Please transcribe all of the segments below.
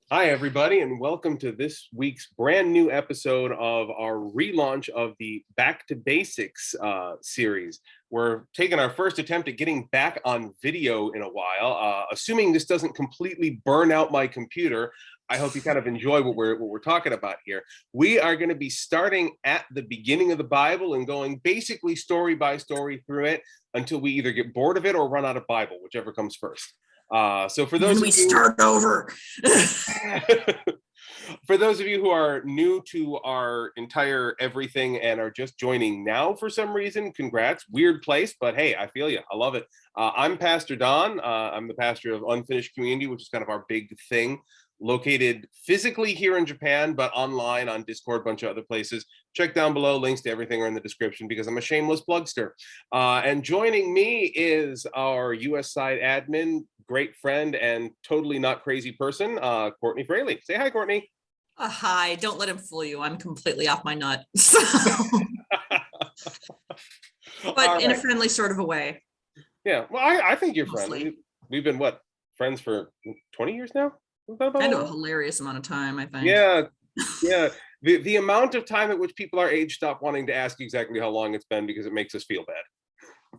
Hi, everybody, and welcome to this week's brand new episode of our relaunch of the Back to Basics series. We're taking our first attempt at getting back on video in a while. Assuming this doesn't completely burn out my computer, I hope you kind of enjoy what we're talking about here. We are going to be starting at the beginning of the Bible and going basically story by story through it until we either get bored of it or run out of Bible, whichever comes first. So for those of you start over. For those of you who are new to our entire everything and are just joining now for some reason, congrats. Weird place, but hey, I feel you. I love it. I'm Pastor Don. I'm the pastor of Unfinished Community, which is kind of our big thing, located physically here in Japan, but online on Discord, a bunch of other places. Check down below. Links to everything are in the description because I'm a shameless plugster. And joining me is our US side admin, great friend, and totally not crazy person, Courtney Fraley. Say hi, Courtney. Hi, don't let him fool you. I'm completely off my nut. But in a friendly sort of a way. Yeah, well, I think you're friendly. We've been, what, friends for 20 years now? I know, a hilarious amount of time, I think. Yeah. The amount of time at which people our age stop wanting to ask exactly how long it's been because it makes us feel bad.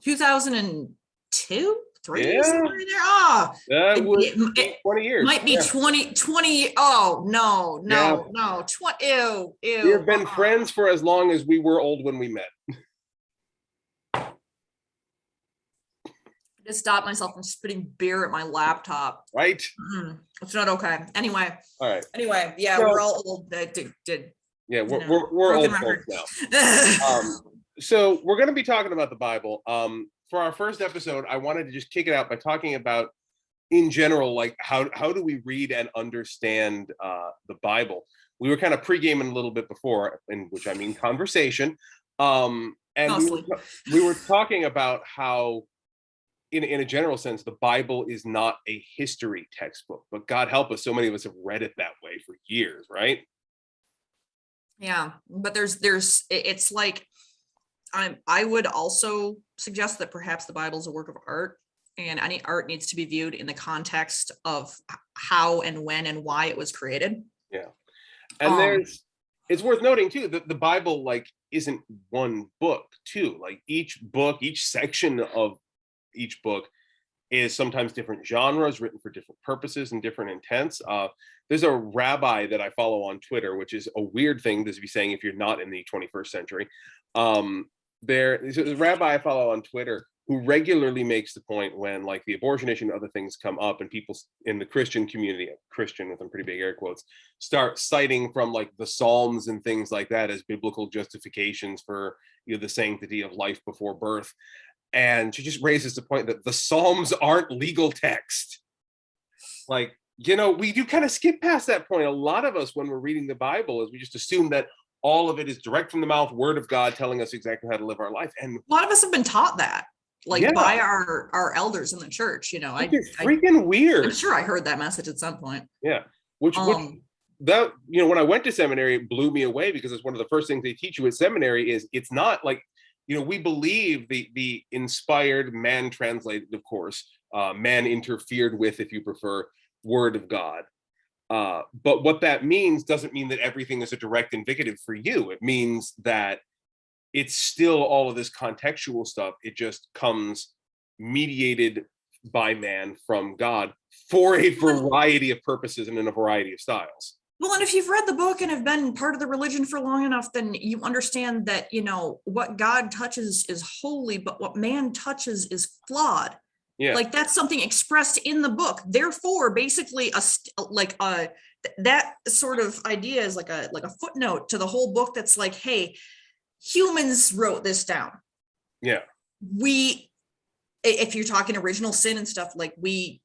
2002? 3 yeah. There. Oh, that would be 20 years. Might be 20. Oh, no. 20. Ew. We have been friends for as long as we were old when we met. To stop myself from spitting beer at my laptop. Right. It's not okay. Anyway. All right. Anyway, yeah, we're all old. Yeah, we're old folks now. So we're going to be talking about the Bible. For our first episode, I wanted to just kick it out by talking about, in general, like how do we read and understand the Bible? We were kind of pre-gaming a little bit before, in which I mean conversation. And we were talking about how, in a general sense, the Bible is not a history textbook, but God help us, so many of us have read it that way for years, right? Yeah, but it's like, I would also suggest that perhaps the Bible is a work of art, and any art needs to be viewed in the context of how and when and why it was created. Yeah, and it's worth noting too that the Bible isn't one book too. Like each section of each book is sometimes different genres written for different purposes and different intents. There's a rabbi that I follow on Twitter, which is a weird thing to be saying if you're not in the 21st century. There's a rabbi I follow on Twitter who regularly makes the point when the abortion issue and other things come up and people in the Christian community, Christian with some pretty big air quotes, start citing from the Psalms and things like that as biblical justifications for the sanctity of life before birth. And she just raises the point that the Psalms aren't legal text. We do kind of skip past that point. A lot of us, when we're reading the Bible, is we just assume that all of it is direct from the mouth, word of God telling us exactly how to live our life. And a lot of us have been taught that, by our elders in the church. It's freaking weird. I'm sure I heard that message at some point. Yeah, which that when I went to seminary, it blew me away because it's one of the first things they teach you at seminary is it's not we believe the inspired, man translated, of course, man interfered with, if you prefer, word of God. But what that means doesn't mean that everything is a direct indicative for you. It means that it's still all of this contextual stuff. It just comes mediated by man from God for a variety of purposes and in a variety of styles. Well, and if you've read the book and have been part of the religion for long enough, then you understand that, what God touches is holy, but what man touches is flawed. Yeah. That's something expressed in the book. Therefore, basically, that sort of idea is like a footnote to the whole book. That's hey, humans wrote this down. Yeah. If you're talking original sin and stuff, we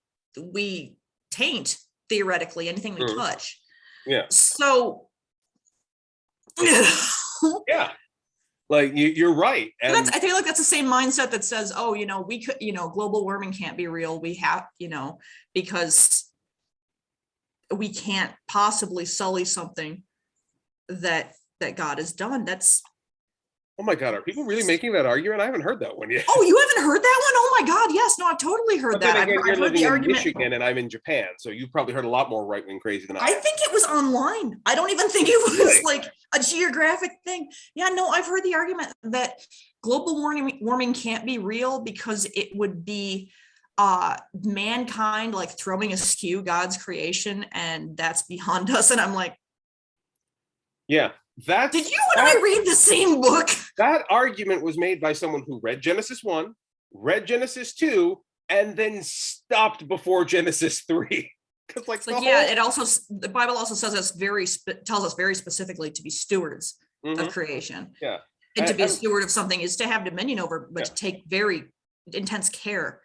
taint theoretically anything we touch. Yeah. So. Yeah. You're right. And I feel like that's the same mindset that says, oh, we could, global warming can't be real. We have, because we can't possibly sully something that God has done. That's Oh my God, are people really making that argument? I haven't heard that one yet. Oh, you haven't heard that one? Oh my God, yes. No, I've totally heard that. Again, I've heard the argument. Michigan and I'm in Japan, so you've probably heard a lot more right-wing crazy than I have. think it was online. I don't even think it was like a geographic thing. Yeah, no, I've heard the argument that global warming can't be real because it would be mankind like throwing askew God's creation, and that's beyond us. And I'm like, yeah, did you and I read the same book? That argument was made by someone who read Genesis 1, read Genesis 2, and then stopped before Genesis 3. Because it also, the Bible also says tells us very specifically to be stewards of creation. Yeah. And to be a steward of something is to have dominion over, but to take very intense care.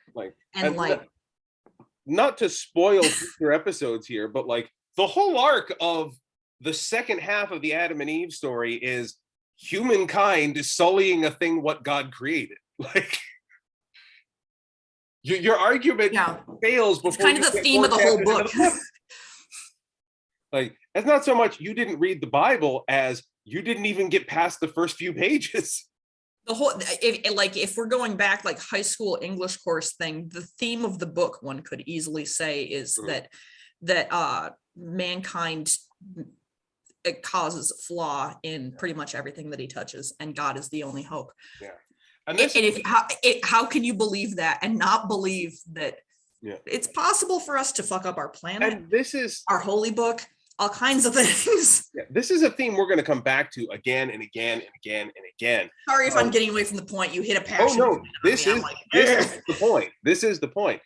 Not to spoil future episodes here, but like the whole arc of the second half of the Adam and Eve story is humankind sullying a thing what God created. Like your argument fails before. It's kind of the theme of the whole book. Like, it's not so much you didn't read the Bible as you didn't even get past the first few pages. The whole, if we're going back like high school English course thing, the theme of the book, one could easily say, is that mankind, it causes flaw in pretty much everything that he touches, and God is the only hope. Yeah. How can you believe that and not believe that it's possible for us to fuck up our planet? And this is our holy book, all kinds of things. Yeah, this is a theme we're going to come back to again and again and again and again. Sorry if I'm getting away from the point. You hit a passion. Oh no, this is the point. This is the point.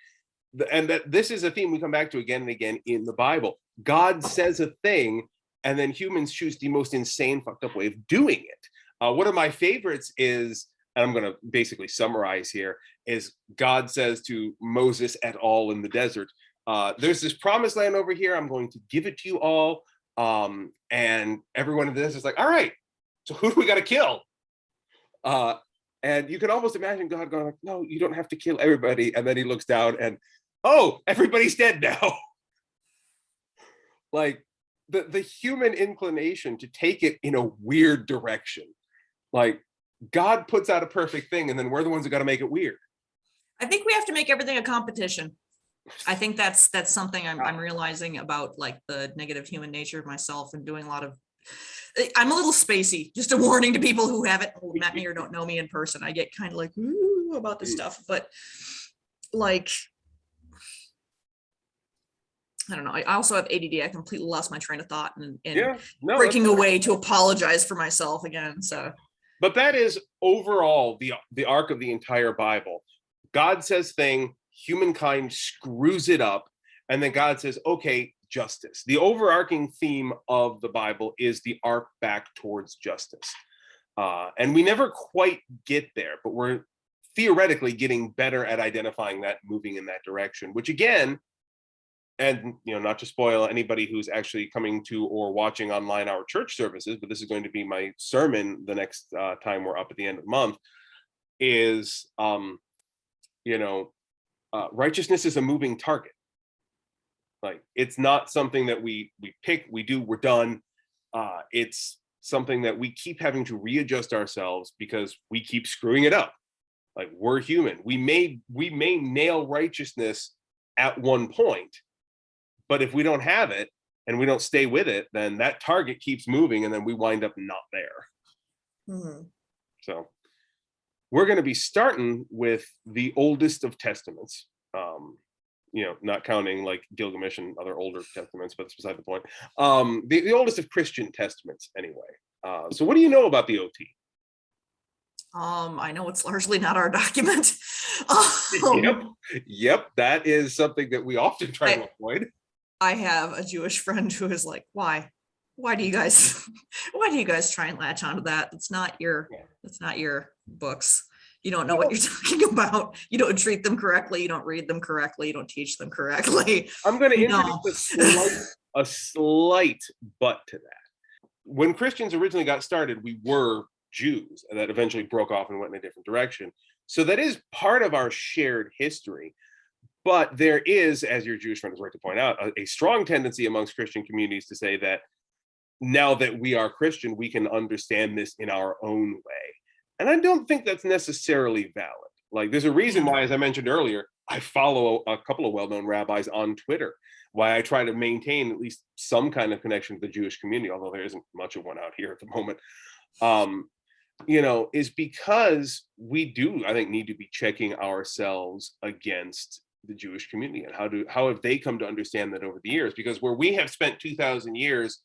And that this is a theme we come back to again and again in the Bible. God says a thing, and then humans choose the most insane, fucked up way of doing it. One of my favorites is, and I'm going to basically summarize here, is God says to Moses et al. In the desert, there's this promised land over here. I'm going to give it to you all. And everyone in the desert is like, all right, so who do we got to kill? And you can almost imagine God going like, no, you don't have to kill everybody. And then he looks down and, oh, everybody's dead now. Like the human inclination to take it in a weird direction. Like God puts out a perfect thing, and then we're the ones who got to make it weird. I think we have to make everything a competition. I think that's something I'm realizing about like the negative human nature of myself, and doing a lot of, I'm a little spacey, just a warning to people who haven't met me or don't know me in person. I get kind of like, ooh, about this stuff, but like, I don't know. I also have ADD. I completely lost my train of thought and breaking away to apologize for myself again. So, but that is overall the arc of the entire Bible. God says thing, humankind screws it up, and then God says, okay, justice. The overarching theme of the Bible is the arc back towards justice. And we never quite get there, but we're theoretically getting better at identifying that, moving in that direction, which again, and not to spoil anybody who's actually coming to or watching online our church services, but this is going to be my sermon the next time we're up at the end of the month, is righteousness is a moving target. Like, it's not something that we pick, we do, we're done. It's something that we keep having to readjust ourselves because we keep screwing it up. Like, we're human. We may nail righteousness at one point, but if we don't have it and we don't stay with it, then that target keeps moving, and then we wind up not there. Mm-hmm. So we're going to be starting with the oldest of testaments, not counting like Gilgamesh and other older testaments, but that's beside the point. The oldest of Christian testaments anyway. So what do you know about the OT? I know it's largely not our document. Yep. That is something that we often try to avoid. I have a Jewish friend who is like, why do you guys try and latch onto that? That's not your books. You don't know what you're talking about. You don't treat them correctly. You don't read them correctly. You don't teach them correctly. I'm going to introduce a slight but to that. When Christians originally got started, we were Jews, and that eventually broke off and went in a different direction. So that is part of our shared history. But there is, as your Jewish friend is right to point out, a strong tendency amongst Christian communities to say that now that we are Christian, we can understand this in our own way. And I don't think that's necessarily valid. Like, there's a reason why, as I mentioned earlier, I follow a couple of well-known rabbis on Twitter, why I try to maintain at least some kind of connection to the Jewish community, although there isn't much of one out here at the moment. Is because we do, I think, need to be checking ourselves against the Jewish community, and how have they come to understand that over the years? Because where we have spent 2,000 years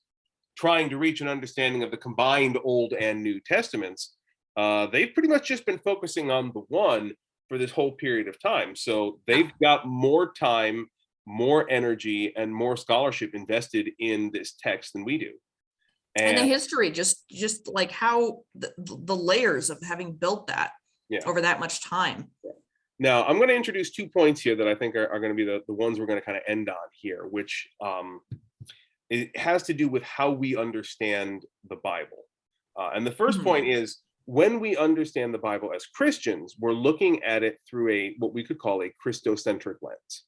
trying to reach an understanding of the combined Old and New Testaments, they've pretty much just been focusing on the one for this whole period of time. So they've got more time, more energy, and more scholarship invested in this text than we do. And the history, just like how the layers of having built that over that much time. Now, I'm going to introduce 2 points here that I think are going to be the ones we're going to kind of end on here, which it has to do with how we understand the Bible. And the first point is, when we understand the Bible as Christians, we're looking at it through what we could call a Christocentric lens.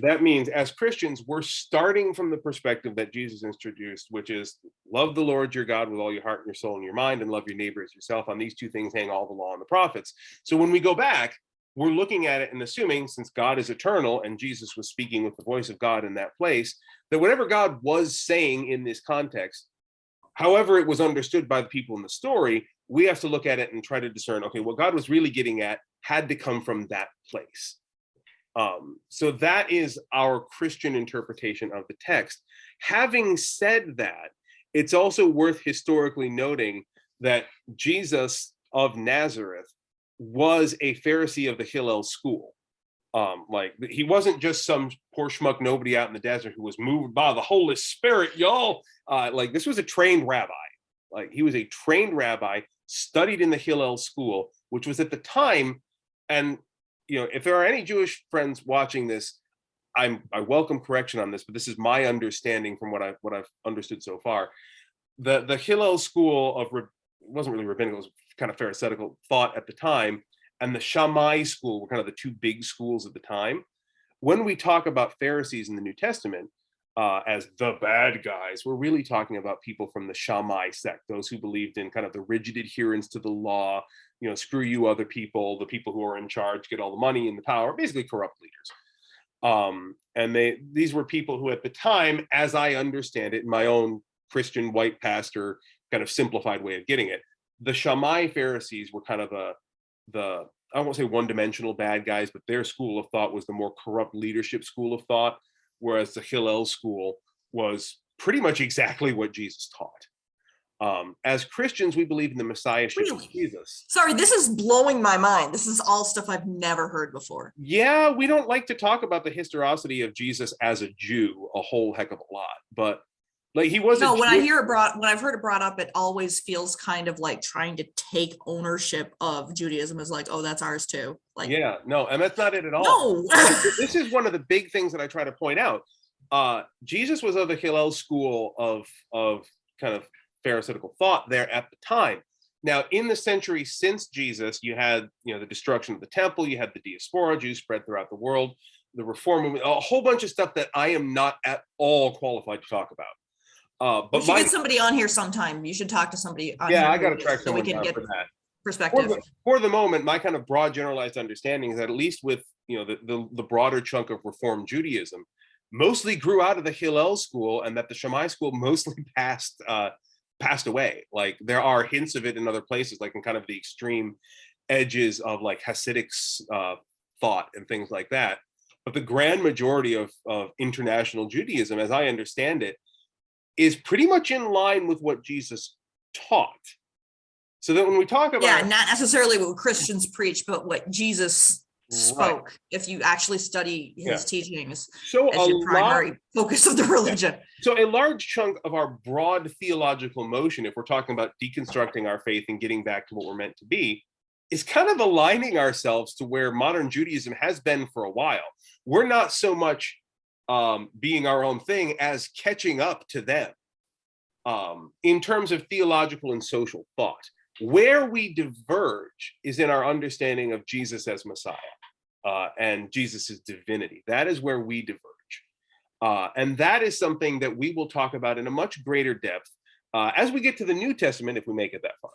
That means, as Christians, we're starting from the perspective that Jesus introduced, which is love the Lord your God with all your heart and your soul and your mind, and love your neighbor as yourself. On these 2 things hang all the law and the prophets. So when we go back, we're looking at it and assuming, since God is eternal and Jesus was speaking with the voice of God in that place, that whatever God was saying in this context, however it was understood by the people in the story, we have to look at it and try to discern, okay, what God was really getting at had to come from that place. So that is our Christian interpretation of the text. Having said that, it's also worth historically noting that Jesus of Nazareth was a Pharisee of the Hillel school. Like, he wasn't just some poor schmuck nobody out in the desert who was moved by the Holy Spirit, y'all. Like, this was a trained rabbi. Like, he was a trained rabbi, studied in the Hillel school, which was at the time, and if there are any Jewish friends watching this, I welcome correction on this, but this is my understanding from what I've understood so far. The Hillel school of, it wasn't really rabbinical, it was kind of Pharisaical thought at the time, and the Shammai school were kind of the 2 big schools at the time. When we talk about Pharisees in the New Testament as the bad guys, we're really talking about people from the Shammai sect, those who believed in kind of the rigid adherence to the law, screw you other people, the people who are in charge get all the money and the power, basically corrupt leaders. And these were people who at the time, as I understand it, in my own Christian white pastor kind of simplified way of getting it, the Shammai Pharisees were kind of I won't say one-dimensional bad guys, but their school of thought was the more corrupt leadership school of thought, whereas the Hillel school was pretty much exactly what Jesus taught. As Christians, we believe in the messiahship of Jesus. Sorry, this is blowing my mind. This is all stuff I've never heard before. Yeah, we don't like to talk about the historicity of Jesus as a Jew a whole heck of a lot, but like, he was. No, when I've heard it brought up, it always feels kind of like trying to take ownership of Judaism as like, oh, that's ours too. Like, yeah, no, and that's not it at all. No. This is one of the big things that I try to point out. Jesus was of the Hillel school of kind of Pharisaical thought there at the time. Now, in the century since Jesus, you had the destruction of the temple, you had the diaspora, Jews spread throughout the world, the reform movement, a whole bunch of stuff that I am not at all qualified to talk about. But you should get somebody on here sometime. You should talk to somebody on here. I got to track someone down for that perspective. For the moment, my kind of broad generalized understanding is that at least with the broader chunk of Reform Judaism mostly grew out of the Hillel school, and that the Shammai school mostly passed away. Like, there are hints of it in other places, like in kind of the extreme edges of like Hasidic thought and things like that. But the grand majority of international Judaism, as I understand it, is pretty much in line with what Jesus taught. So that when we talk about, not necessarily what Christians preach, but what Jesus spoke, right, if you actually study his teachings, so as your primary focus of the religion. So a large chunk of our broad theological motion, if we're talking about deconstructing our faith and getting back to what we're meant to be, is kind of aligning ourselves to where modern Judaism has been for a while. We're not so much being our own thing as catching up to them in terms of theological and social thought. Where we diverge is in our understanding of Jesus as Messiah and Jesus's divinity. That is where we diverge. And that is something that we will talk about in a much greater depth as we get to the New Testament, if we make it that far.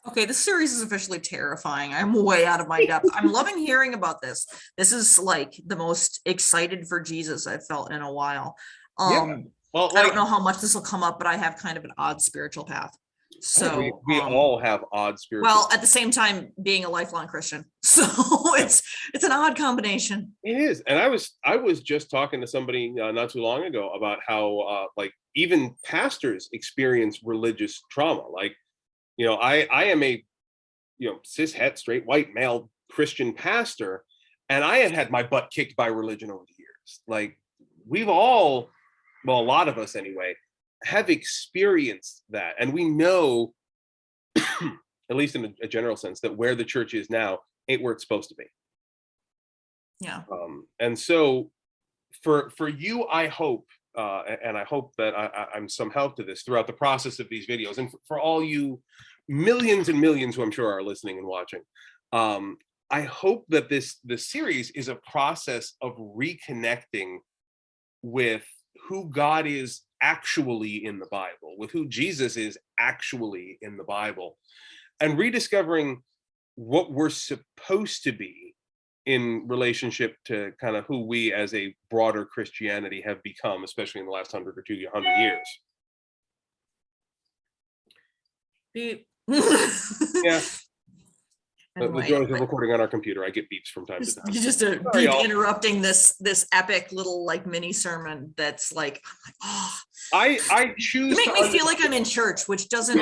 Okay, this series is officially terrifying. I'm way out of my depth. I'm loving hearing about this. This is like the most excited for Jesus I've felt in a while. Yeah. Well, I don't know how much this will come up, but I have kind of an odd spiritual path. So we all have odd spiritual. Well, at the same time, being a lifelong Christian, so it's an odd combination. It is, and I was just talking to somebody not too long ago about how like even pastors experience religious trauma. Like, you know, I am a cis het straight white male Christian pastor, and I had my butt kicked by religion over the years. Like, we've all, well, a lot of us anyway, have experienced that, and we know, at least in a general sense, that where the church is now ain't where it's supposed to be. Yeah. And so for you, I hope, and I hope that I'm some help to this throughout the process of these videos, and for all you millions and millions who I'm sure are listening and watching, I hope that this series is a process of reconnecting with who God is actually in the Bible, with who Jesus is actually in the Bible, and rediscovering what we're supposed to be in relationship to kind of who we as a broader Christianity have become, especially in the last 100 or 200 years. Yeah. The joys of recording on our computer. I get beeps from time to time. Just a beep interrupting this epic little like mini sermon that's like, oh. I choose. You make me feel like I'm in church, which hasn't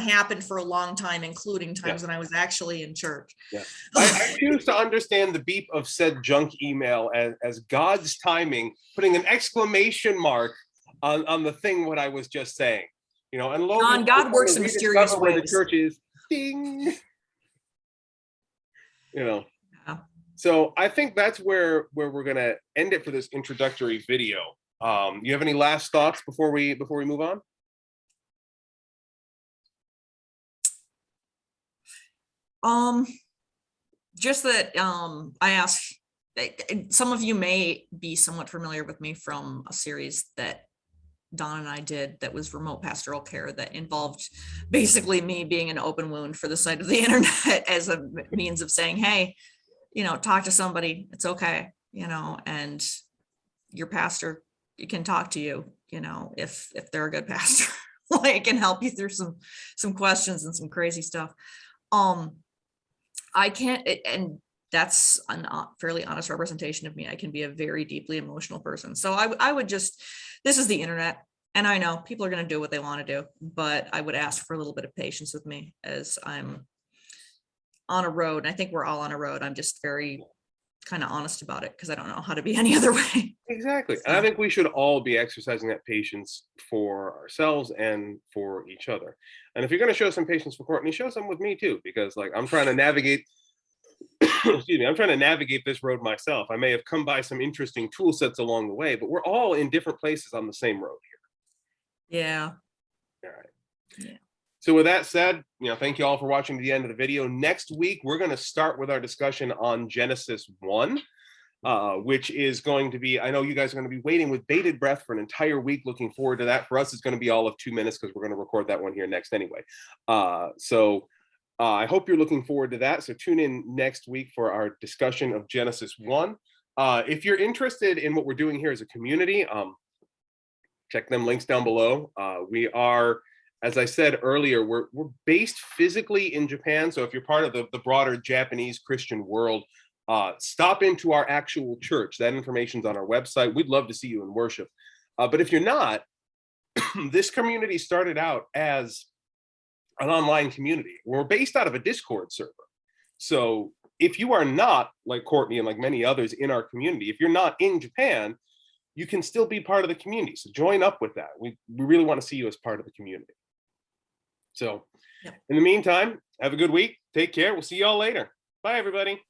happened for a long time, including times when I was actually in church. Yeah. I choose to understand the beep of said junk email as God's timing, putting an exclamation mark on the thing what I was just saying. You know, and Logan, God works in mysterious ways. Where the church is, ding. You know, so I think that's where we're gonna end it for this introductory video. You have any last thoughts before we move on? Just that I asked, some of you may be somewhat familiar with me from a series that Don and I did that was remote pastoral care, that involved basically me being an open wound for the site of the internet as a means of saying, hey, talk to somebody, it's okay, and your pastor can talk to you, if they're a good pastor, like, can help you through some questions and some crazy stuff. I can't, and that's a fairly honest representation of me. I can be a very deeply emotional person. So I would just, this is the internet, and I know people are going to do what they want to do, but I would ask for a little bit of patience with me as I'm on a road. And I think we're all on a road. I'm just very kind of honest about it because I don't know how to be any other way. Exactly. And I think we should all be exercising that patience for ourselves and for each other. And if you're going to show some patience for Courtney, show some with me too, because like I'm trying to navigate excuse me, I'm trying to navigate this road myself. I may have come by some interesting tool sets along the way, but we're all in different places on the same road here. Yeah. All right. Yeah. So with that said, thank you all for watching to the end of the video. Next week, we're going to start with our discussion on Genesis 1, which is going to be, I know you guys are going to be waiting with bated breath for an entire week. Looking forward to that. For us, it's going to be all of 2 minutes because we're going to record that one here next anyway. I hope you're looking forward to that. So tune in next week for our discussion of Genesis 1. If you're interested in what we're doing here as a community, check them links down below. We are, as I said earlier, we're based physically in Japan. So if you're part of the broader Japanese Christian world, stop into our actual church. That information's on our website. We'd love to see you in worship. But if you're not, this community started out as an online community. We're based out of a Discord server. So if you are not like Courtney and like many others in our community, if you're not in Japan, you can still be part of the community. So join up with that. We really want to see you as part of the community. So in the meantime, have a good week. Take care. We'll see you all later. Bye, everybody.